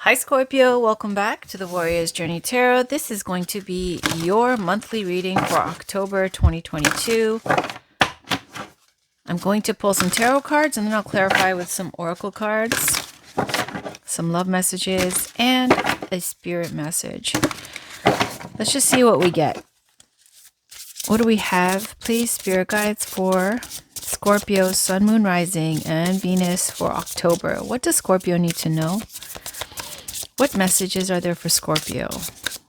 Hi Scorpio, welcome back to the Warrior's Journey Tarot. This is going to be your monthly reading for October 2022. I'm going to pull some tarot cards and then I'll clarify with some oracle cards, some love messages, and a spirit message. Let's just see what we get. What do we have, please, spirit guides, for Scorpio, Sun, Moon, Rising, and Venus for October? What does Scorpio need to know? What messages are there for Scorpio?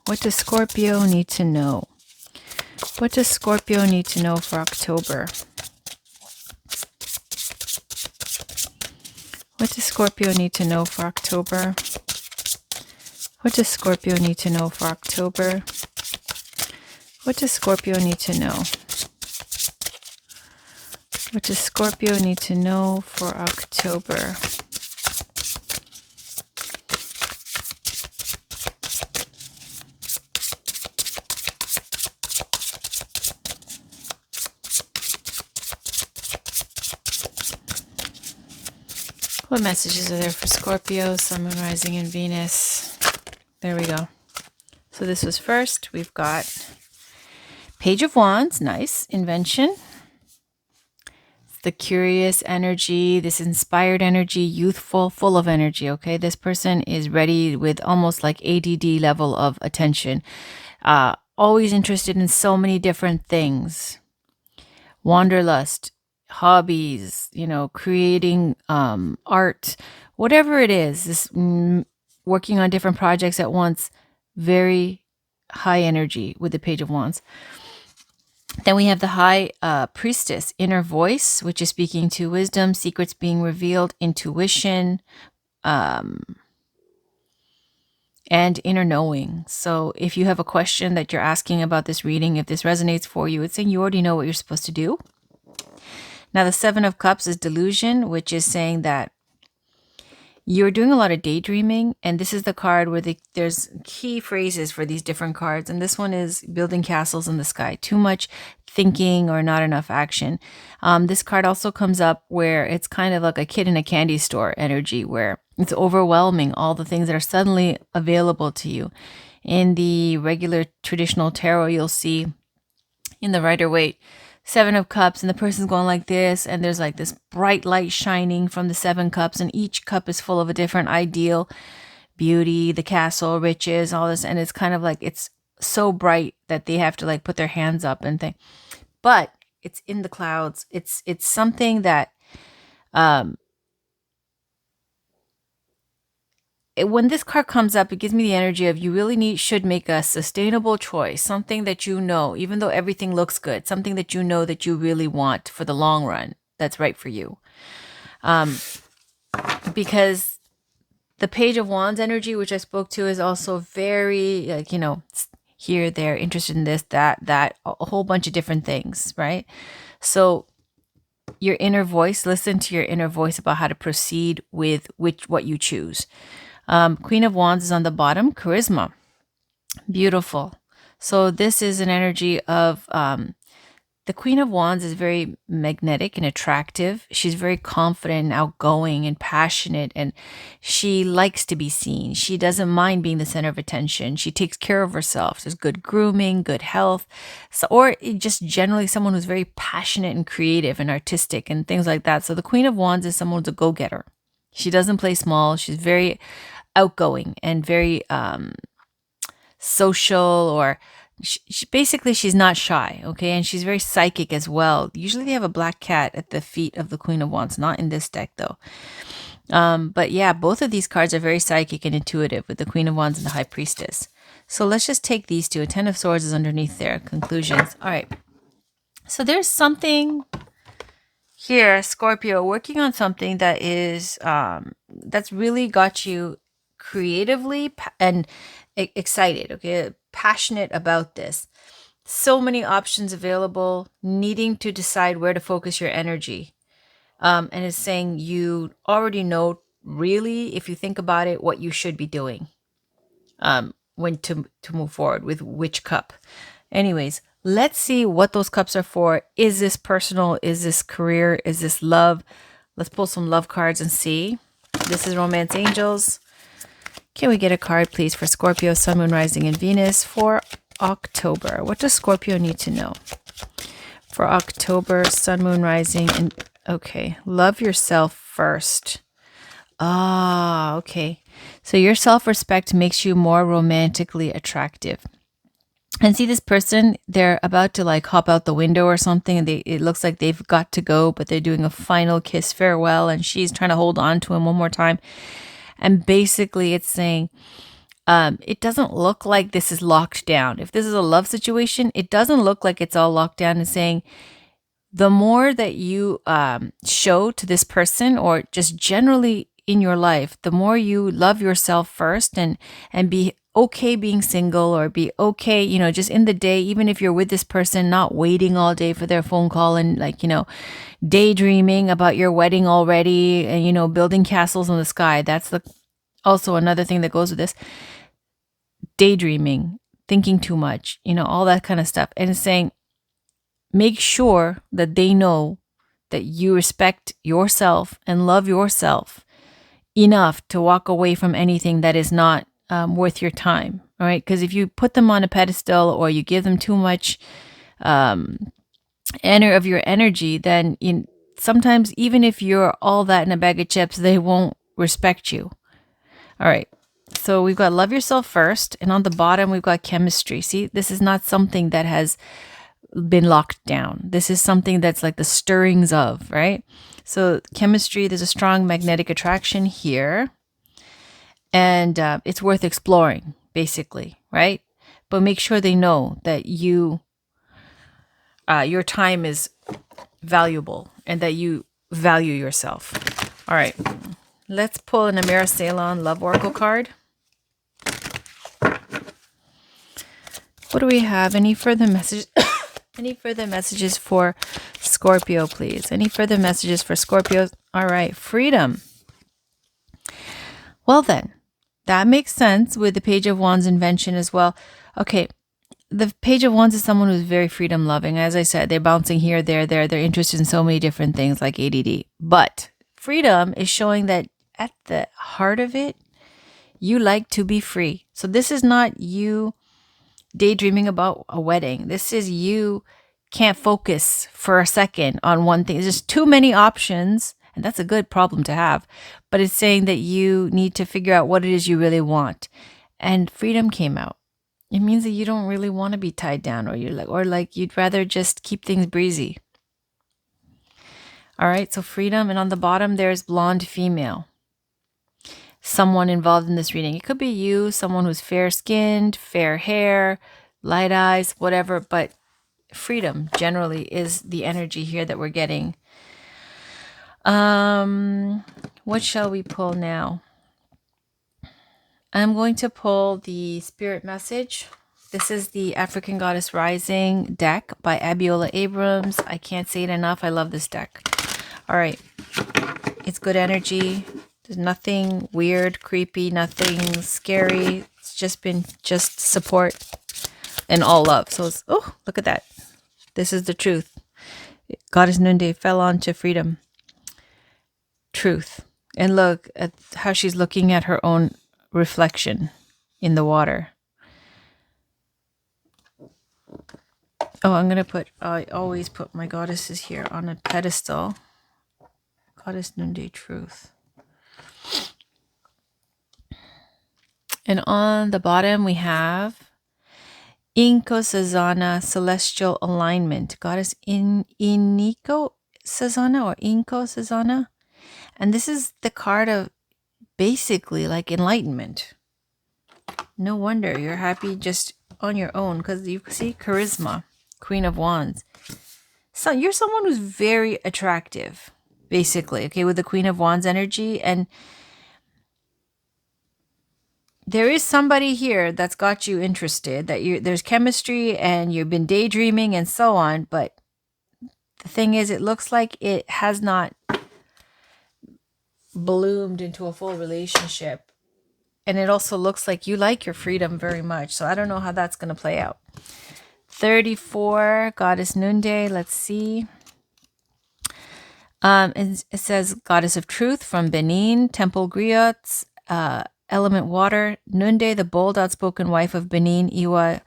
What does Scorpio need to know? What does Scorpio need to know for October? What does Scorpio need to know for October? What does Scorpio need to know for October? What does Scorpio need to know? What does Scorpio need to know for October? What messages are there for Scorpio, Sun, Moon, Rising, and Venus? There we go. So this was first. We've got Page of Wands. Nice. Invention. It's the curious energy, this inspired energy, youthful, full of energy, okay? This person is ready with almost like ADD level of attention. Always interested in so many different things. Wanderlust. Hobbies, creating art, whatever it is, this working on different projects at once, very high energy with the Page of Wands. Then we have the High Priestess, inner voice, which is speaking to wisdom, secrets being revealed, intuition, and inner knowing. So if you have a question that you're asking about this reading, if this resonates for you, it's saying you already know what you're supposed to do. Now, the Seven of Cups is delusion, which is saying that you're doing a lot of daydreaming. And this is the card where there's key phrases for these different cards. And this one is building castles in the sky. Too much thinking or not enough action. This card also comes up where it's kind of like a kid in a candy store energy, where it's overwhelming all the things that are suddenly available to you. In the regular traditional tarot, you'll see in the Rider-Waite, Seven of Cups, and the person's going like this, and there's like this bright light shining from the seven cups, and each cup is full of a different ideal, beauty, the castle, riches, all this, and it's kind of like it's so bright that they have to like put their hands up and think. But it's in the clouds. It's something that when this card comes up, it gives me the energy of you really should make a sustainable choice, something that you know, even though everything looks good, something that you know that you really want for the long run, that's right for you. Because the Page of Wands energy, which I spoke to, is also very, like, here, there, interested in this, that, a whole bunch of different things, right? So your inner voice, listen to your inner voice about how to proceed with what you choose. Queen of Wands is on the bottom, charisma, beautiful. So this is an energy of the Queen of Wands is very magnetic and attractive. She's very confident and outgoing and passionate, and she likes to be seen. She doesn't mind being the center of attention. She takes care of herself. There's good grooming, good health, or just generally someone who's very passionate and creative and artistic and things like that. So the Queen of Wands is someone who's a go-getter. She doesn't play small. She's very outgoing and very social, or basically she's not shy, okay? And she's very psychic as well. Usually they have a black cat at the feet of the Queen of Wands, not in this deck though. But yeah, both of these cards are very psychic and intuitive with the Queen of Wands and the High Priestess. So let's just take these two. A Ten of Swords is underneath their conclusions. All right. So there's something here, Scorpio, working on something that is that's really got you creatively and excited, okay, passionate about this. So many options available, needing to decide where to focus your energy. And it's saying you already know, really, if you think about it, what you should be doing when to move forward with which cup. Anyways, let's see what those cups are for. Is this personal? Is this career? Is this love? Let's pull some love cards and see. This is Romance Angels. Can we get a card, please, for Scorpio, Sun, Moon, Rising, and Venus for October? What does Scorpio need to know? For October, Sun, Moon, Rising, and... Okay, love yourself first. Ah, okay. So your self-respect makes you more romantically attractive. And see this person, they're about to like hop out the window or something, and it looks like they've got to go, but they're doing a final kiss farewell, and she's trying to hold on to him one more time. And basically it's saying, it doesn't look like this is locked down. If this is a love situation, it doesn't look like it's all locked down. It's saying the more that you show to this person, or just generally in your life, the more you love yourself first and be okay being single, or be okay, you know, just in the day, even if you're with this person, not waiting all day for their phone call and like, you know, daydreaming about your wedding already and, you know, building castles in the sky. That's also another thing that goes with this. Daydreaming, thinking too much, you know, all that kind of stuff. And it's saying, make sure that they know that you respect yourself and love yourself enough to walk away from anything that is not worth your time. All right. Because if you put them on a pedestal, or you give them too much of your energy, then sometimes even if you're all that in a bag of chips, they won't respect you. All right. So we've got love yourself first. And on the bottom, we've got chemistry. See, this is not something that has been locked down. This is something that's like the stirrings of, right? So chemistry, there's a strong magnetic attraction here. And it's worth exploring, basically, right? But make sure they know that your time is valuable and that you value yourself. All right. Let's pull an Amira Ceylon Love Oracle card. What do we have? Any further messages? Any further messages for Scorpio, please? Any further messages for Scorpio? All right. Freedom. Well, then, that makes sense with the Page of Wands invention as well. Okay. The Page of Wands is someone who's very freedom loving. As I said, they're bouncing here, there. They're interested in so many different things like ADD. But freedom is showing that at the heart of it, you like to be free. So this is not you daydreaming about a wedding. This is you can't focus for a second on one thing. There's just too many options, and that's a good problem to have. But it's saying that you need to figure out what it is you really want. And freedom came out. It means that you don't really want to be tied down, or you'd rather just keep things breezy. All right, so freedom. And on the bottom, there's blonde female. Someone involved in this reading. It could be you, someone who's fair-skinned, fair hair, light eyes, whatever. But freedom generally is the energy here that we're getting. What shall we pull now? I'm going to pull the Spirit Message. This is the African Goddess Rising deck by Abiola Abrams. I can't say it enough. I love this deck. All right. It's good energy. There's nothing weird, creepy, nothing scary. It's just support and all love. So it's, oh, look at that. This is the truth. Goddess Nunde fell onto freedom. Truth. And look at how she's looking at her own reflection in the water. Oh, I always put my goddesses here on a pedestal. Goddess Nunde Truth. And on the bottom, we have Inko Sazana Celestial Alignment. Goddess Iniko Sazana or Inko Sazana. And this is the card of basically like enlightenment. No wonder you're happy just on your own, because you see charisma, Queen of Wands. So you're someone who's very attractive, basically, okay, with the Queen of Wands energy. And there is somebody here that's got you interested, that there's chemistry and you've been daydreaming and so on. But the thing is, it looks like it has not bloomed into a full relationship. And it also looks like you like your freedom very much. So I don't know how that's going to play out. 34, Goddess Nunde. Let's see. It says Goddess of Truth from Benin, Temple Griots. element water. Nunde, the bold, outspoken wife of Benin Iwa,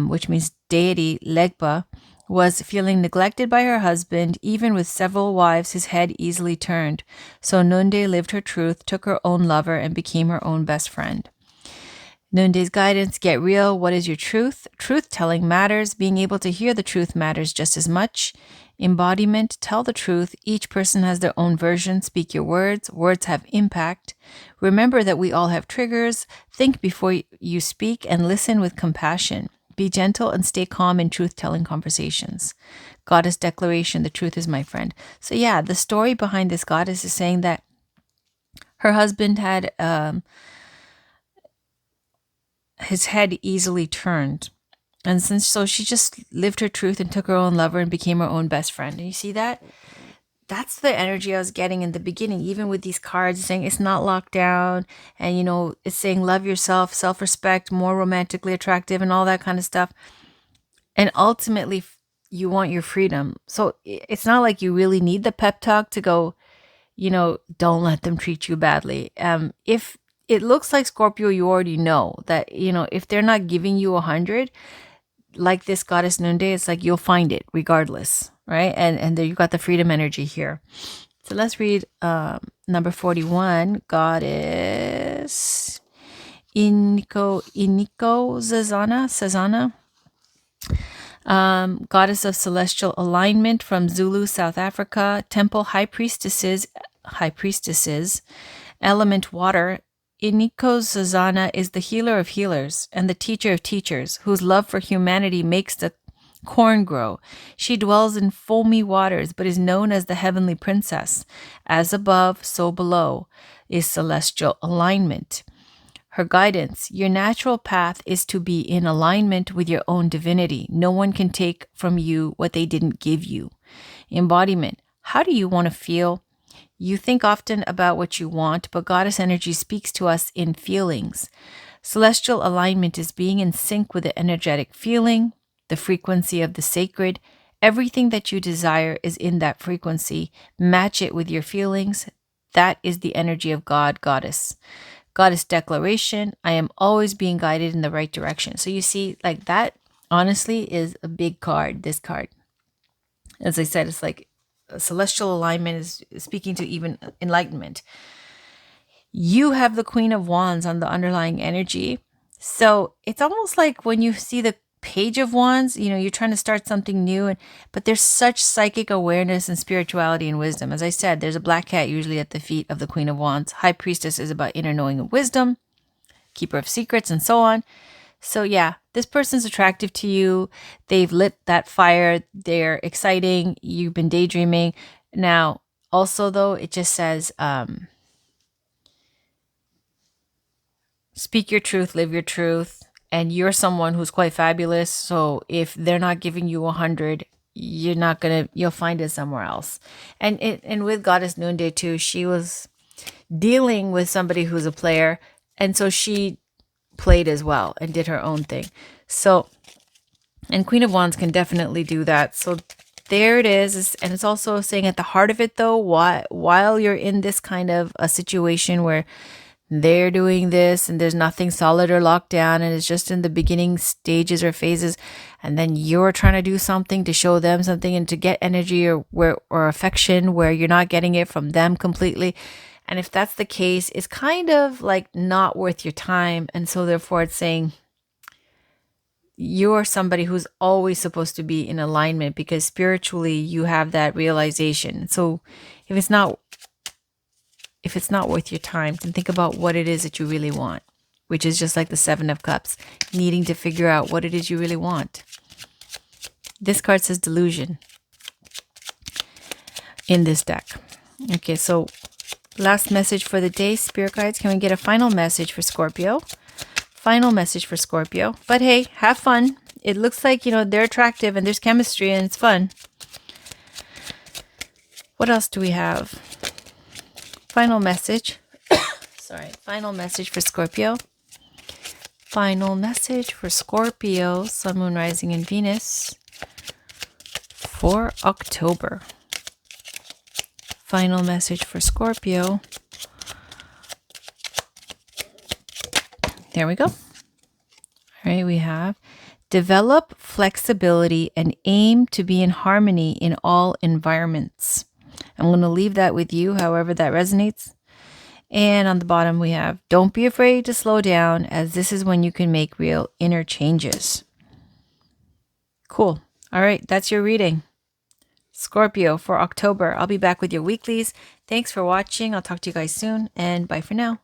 which means deity Legba, was feeling neglected by her husband. Even with several wives, his head easily turned. So Nunde lived her truth, took her own lover, and became her own best friend. Nunde's guidance: get real. What is your truth? Truth telling matters. Being able to hear the truth matters just as much. Embodiment: tell the truth. Each person has their own version. Speak your words. Words have impact. Remember that we all have triggers. Think before you speak and listen with compassion. Be gentle and stay calm in truth-telling conversations. Goddess declaration: the truth is my friend. So yeah, the story behind this goddess is saying that her husband had his head easily turned. And so she just lived her truth and took her own lover and became her own best friend. And you see that? That's the energy I was getting in the beginning, even with these cards saying it's not locked down. And, it's saying love yourself, self-respect, more romantically attractive and all that kind of stuff. And ultimately, you want your freedom. So it's not like you really need the pep talk to go, don't let them treat you badly. If it looks like Scorpio, you already know that, if they're not giving you 100, like this goddess Nunde, it's like you'll find it regardless, right? And there you got the freedom energy here. So let's read number 41, goddess Iniko Sazana, goddess of celestial alignment from Zulu, South Africa. Temple high priestesses, element water. Iniko Sazana is the healer of healers and the teacher of teachers, whose love for humanity makes the corn grow. She dwells in foamy waters, but is known as the heavenly princess. As above, so below is celestial alignment. Her guidance: your natural path is to be in alignment with your own divinity. No one can take from you what they didn't give you. Embodiment: how do you want to feel? You think often about what you want, but goddess energy speaks to us in feelings. Celestial alignment is being in sync with the energetic feeling, the frequency of the sacred. Everything that you desire is in that frequency. Match it with your feelings. That is the energy of God, goddess. Goddess declaration: I am always being guided in the right direction. So you see, like that, honestly, is a big card, this card. As I said, it's like celestial alignment is speaking to even enlightenment. You have the Queen of Wands on the underlying energy. So it's almost like when you see the Page of Wands, you're trying to start something new, but there's such psychic awareness and spirituality and wisdom. As I said, there's a black cat usually at the feet of the Queen of Wands. High Priestess is about inner knowing and wisdom, keeper of secrets, and so on. So yeah, this person's attractive to you. They've lit that fire. They're exciting. You've been daydreaming. Now, also though, it just says, speak your truth, live your truth. And you're someone who's quite fabulous. So if they're not giving you 100, you'll find it somewhere else. And with Goddess Nunde too, she was dealing with somebody who's a player. And so she played as well and did her own thing. So, and Queen of Wands can definitely do that. So there it is. And it's also saying at the heart of it though, while you're in this kind of a situation where they're doing this and there's nothing solid or locked down and it's just in the beginning stages or phases, and then you're trying to do something to show them something and to get energy or affection where you're not getting it from them completely. And if that's the case, it's kind of like not worth your time. And so therefore it's saying you're somebody who's always supposed to be in alignment because spiritually you have that realization. So if it's not worth your time, then think about what it is that you really want, which is just like the Seven of Cups, needing to figure out what it is you really want. This card says delusion in this deck. Okay, so last message for the day, Spirit Guides. Can we get a final message for Scorpio? Final message for Scorpio. But hey, have fun. It looks like, they're attractive and there's chemistry and it's fun. What else do we have? Final message. Final message for Scorpio. Final message for Scorpio, Sun, Moon, Rising, and Venus for October. Final message for Scorpio There we go. All right, we have develop flexibility and aim to be in harmony in all environments. I'm going to leave that with you, however that resonates. And on the bottom, we have don't be afraid to slow down, as this is when you can make real inner changes. Cool. All right, that's your reading. Scorpio for October. I'll be back with your weeklies. Thanks for watching. I'll talk to you guys soon, and bye for now.